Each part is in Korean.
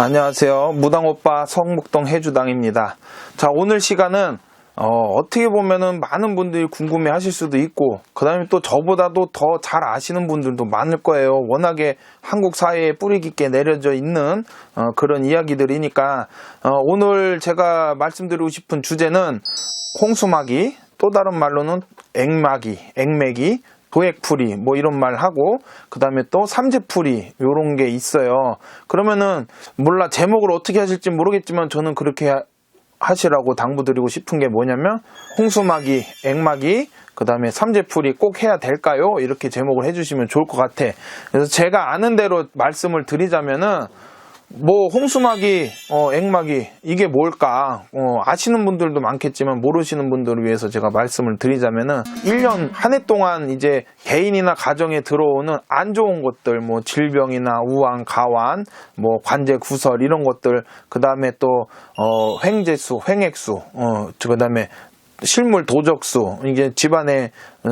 안녕하세요. 무당오빠 성북동 해주당입니다. 자, 오늘 시간은 어떻게 보면은 많은 분들이 궁금해 하실 수도 있고, 그 다음에 또 저보다도 더 잘 아시는 분들도 많을 거예요. 워낙에 한국 사회에 뿌리 깊게 내려져 있는 그런 이야기들이니까, 오늘 제가 말씀드리고 싶은 주제는 홍수마귀, 또 다른 말로는 액매기, 도액풀이 뭐 이런 말 하고, 그 다음에 또 삼재풀이 요런 게 있어요. 그러면은 몰라, 제목을 어떻게 하실지 모르겠지만 저는 그렇게 하시라고 당부드리고 싶은 게 뭐냐면, 홍수마귀, 액마귀, 그 다음에 삼재풀이 꼭 해야 될까요? 이렇게 제목을 해주시면 좋을 것 같아. 그래서 제가 아는 대로 말씀을 드리자면은, 뭐 홍수마귀, 액마귀 이게 뭘까? 아시는 분들도 많겠지만 모르시는 분들을 위해서 제가 말씀을 드리자면은, 1년 한 해 동안 이제 개인이나 가정에 들어오는 안 좋은 것들, 뭐 질병이나 우환, 가환, 뭐 관제 구설 이런 것들, 그 다음에 또 횡재수, 횡액수, 그 다음에 실물 도적수, 이게 집안에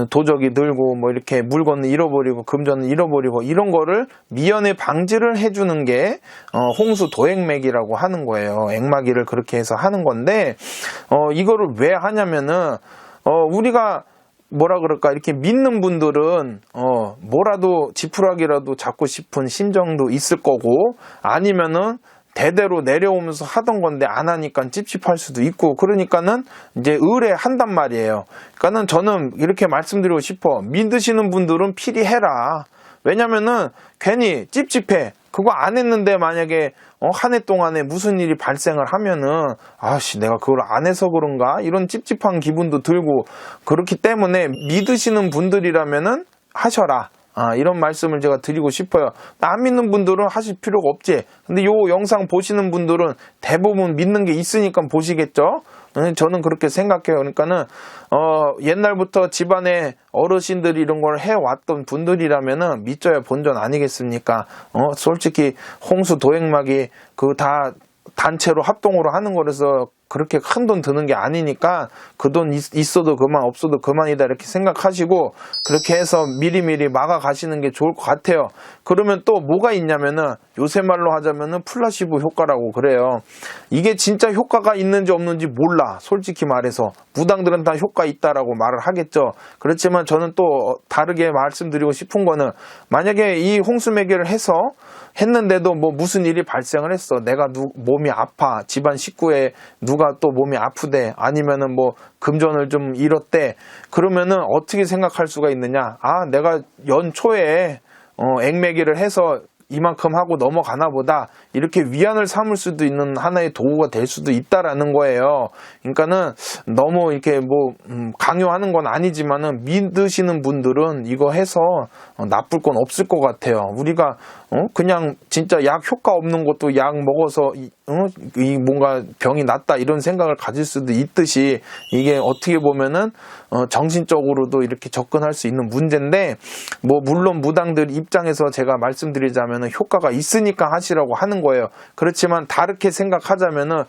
도적이 늘고 뭐 이렇게 물건을 잃어버리고 금전을 잃어버리고 이런 거를 미연에 방지를 해주는 게 홍수 도액매기라고 하는 거예요. 액마기를 그렇게 해서 하는 건데, 이거를 왜 하냐면은 우리가 뭐라 그럴까, 이렇게 믿는 분들은 뭐라도 지푸라기라도 잡고 싶은 심정도 있을 거고, 아니면은 대대로 내려오면서 하던 건데 안 하니까 찝찝할 수도 있고, 그러니까는 이제 의뢰한단 말이에요. 그러니까는 저는 이렇게 말씀드리고 싶어. 믿으시는 분들은 필히 해라. 왜냐면은 괜히 찝찝해. 그거 안 했는데 만약에 한 해 동안에 무슨 일이 발생을 하면은, 아씨 내가 그걸 안 해서 그런가, 이런 찝찝한 기분도 들고, 그렇기 때문에 믿으시는 분들이라면은 하셔라. 이런 말씀을 제가 드리고 싶어요. 안 믿는 분들은 하실 필요가 없지. 근데 요 영상 보시는 분들은 대부분 믿는 게 있으니까 보시겠죠? 저는 그렇게 생각해요. 그러니까는, 옛날부터 집안에 어르신들이 이런 걸 해왔던 분들이라면은 믿져야 본전 아니겠습니까? 솔직히 홍수 도액마기 그 다 단체로 합동으로 하는 거라서 그렇게 큰 돈 드는 게 아니니까, 그 돈 있어도 그만 없어도 그만이다 이렇게 생각하시고, 그렇게 해서 미리미리 막아 가시는 게 좋을 것 같아요. 그러면 또 뭐가 있냐면은, 요새 말로 하자면은 플라시보 효과라고 그래요. 이게 진짜 효과가 있는지 없는지 몰라. 솔직히 말해서 무당들은 다 효과 있다라고 말을 하겠죠. 그렇지만 저는 또 다르게 말씀드리고 싶은 거는, 만약에 이 홍수매개를 했는데도 뭐 무슨 일이 발생을 했어. 내가 몸이 아파, 집안 식구에 누가 또 몸이 아프대, 아니면은 뭐 금전을 좀 잃었대. 그러면은 어떻게 생각할 수가 있느냐? 내가 연초에 액매기를 해서 이만큼 하고 넘어가나 보다, 이렇게 위안을 삼을 수도 있는 하나의 도구가 될 수도 있다라는 거예요. 그러니까는 너무 이렇게 뭐 강요하는 건 아니지만은, 믿으시는 분들은 이거 해서 나쁠 건 없을 것 같아요. 우리가 그냥 진짜 약 효과 없는 것도 약 먹어서 이 뭔가 병이 낫다 이런 생각을 가질 수도 있듯이, 이게 어떻게 보면은 정신적으로도 이렇게 접근할 수 있는 문제인데, 뭐 물론 무당들 입장에서 제가 말씀드리자면은 효과가 있으니까 하시라고 하는 거예요. 그렇지만 다르게 생각하자면은,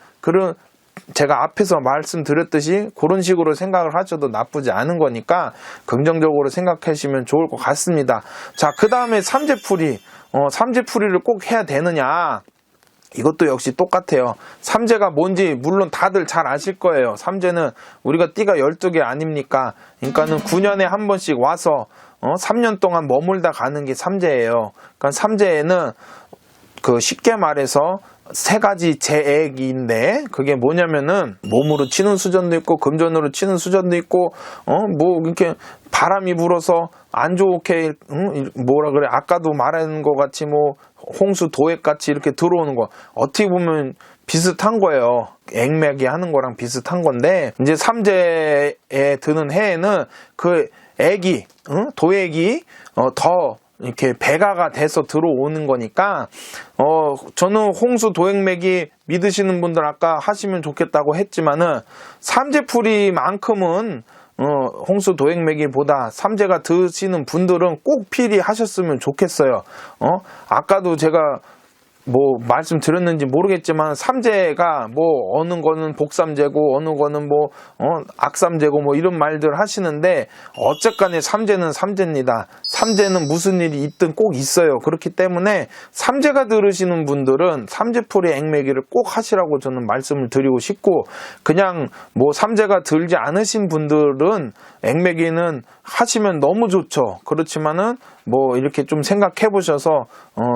제가 앞에서 말씀드렸듯이 그런 식으로 생각을 하셔도 나쁘지 않은 거니까 긍정적으로 생각하시면 좋을 것 같습니다. 자, 그 다음에 삼재풀이. 삼재풀이를 꼭 해야 되느냐? 이것도 역시 똑같아요. 삼재가 뭔지 물론 다들 잘 아실 거예요. 삼재는 우리가 띠가 12개 아닙니까? 그러니까는 9년에 한 번씩 와서 3년 동안 머물다 가는 게 삼재예요. 그러니까 삼재에는 쉽게 말해서 세 가지 재액인데, 그게 뭐냐면은 몸으로 치는 수전도 있고 금전으로 치는 수전도 있고, 뭐 이렇게 바람이 불어서 안 좋게, 뭐라 그래, 아까도 말한 것 같이 뭐 홍수 도액 같이 이렇게 들어오는 거, 어떻게 보면 비슷한 거예요. 액매기 하는 거랑 비슷한 건데, 이제 삼재에 드는 해에는 그 액이, 도액이 더 이렇게 배가가 돼서 들어오는 거니까, 저는 홍수 도액매기 믿으시는 분들 아까 하시면 좋겠다고 했지만은, 삼재풀이만큼은 홍수 도액매기보다 삼재가 드시는 분들은 꼭 필히 하셨으면 좋겠어요. 아까도 제가 뭐 말씀드렸는지 모르겠지만 삼재가 뭐 어느 거는 복삼재고 어느 거는 뭐 악삼재고 뭐 이런 말들 하시는데 어쨌간에 삼재는 삼재입니다. 삼재는 무슨 일이 있든 꼭 있어요. 그렇기 때문에 삼재가 들으시는 분들은 삼재풀이 액매기를 꼭 하시라고 저는 말씀을 드리고 싶고, 그냥 뭐 삼재가 들지 않으신 분들은 액매기는 하시면 너무 좋죠. 그렇지만은 뭐 이렇게 좀 생각해 보셔서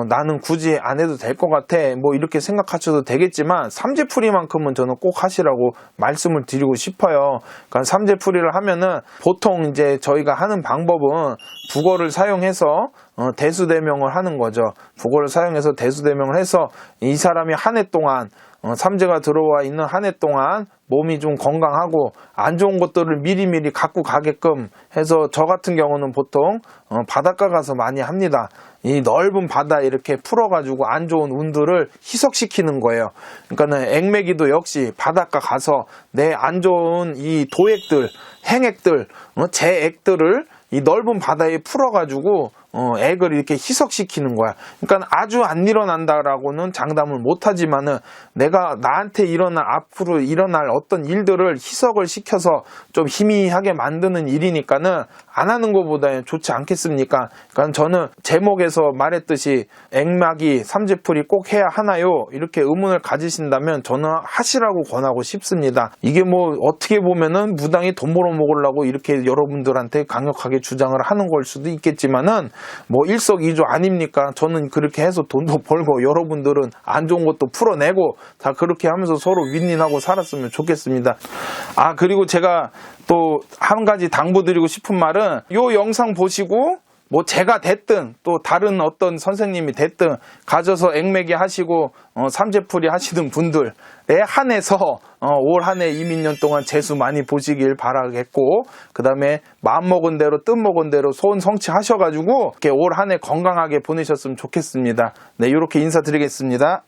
나는 굳이 안 해도 될 것 같아 뭐 이렇게 생각하셔도 되겠지만, 삼재풀이만큼은 저는 꼭 하시라고 말씀을 드리고 싶어요. 그러니까 삼재풀이를 하면은 보통 이제 저희가 하는 방법은 북어를 사용해서 대수대명을 하는 거죠. 북어를 사용해서 대수대명을 해서 이 사람이 한 해 동안 삼재가 들어와 있는 한 해 동안 몸이 좀 건강하고 안 좋은 것들을 미리미리 갖고 가게끔 해서, 저 같은 경우는 보통 바닷가 가서 많이 합니다. 이 넓은 바다 이렇게 풀어가지고 안 좋은 운들을 희석시키는 거예요. 그러니까는 액매기도 역시 바닷가 가서 내 안 좋은 이 도액들, 행액들, 재액들을 이 넓은 바다에 풀어가지고 액을 이렇게 희석시키는 거야. 그러니까 아주 안 일어난다라고는 장담을 못하지만은 내가 나한테 앞으로 일어날 어떤 일들을 희석을 시켜서 좀 희미하게 만드는 일이니까는 안 하는 것보다는 좋지 않겠습니까? 그러니까 저는 제목에서 말했듯이 액매기 삼재풀이 꼭 해야 하나요? 이렇게 의문을 가지신다면 저는 하시라고 권하고 싶습니다. 이게 뭐 어떻게 보면은 무당이 돈 벌어먹으려고 이렇게 여러분들한테 강력하게 주장을 하는 걸 수도 있겠지만은 뭐 일석이조 아닙니까? 저는 그렇게 해서 돈도 벌고 여러분들은 안 좋은 것도 풀어내고 다 그렇게 하면서 서로 윈윈하고 살았으면 좋겠습니다. 아, 그리고 제가 또 한 가지 당부드리고 싶은 말은, 요 영상 보시고 뭐 제가 됐든 또 다른 어떤 선생님이 됐든 가져서 액매기 하시고 삼재풀이 하시는 분들에 한해서 올 한 해 이민년 동안 재수 많이 보시길 바라겠고, 그 다음에 마음먹은 대로 뜻먹은 대로 소원 성취하셔가지고 이렇게 올 한 해 건강하게 보내셨으면 좋겠습니다. 네, 이렇게 인사드리겠습니다.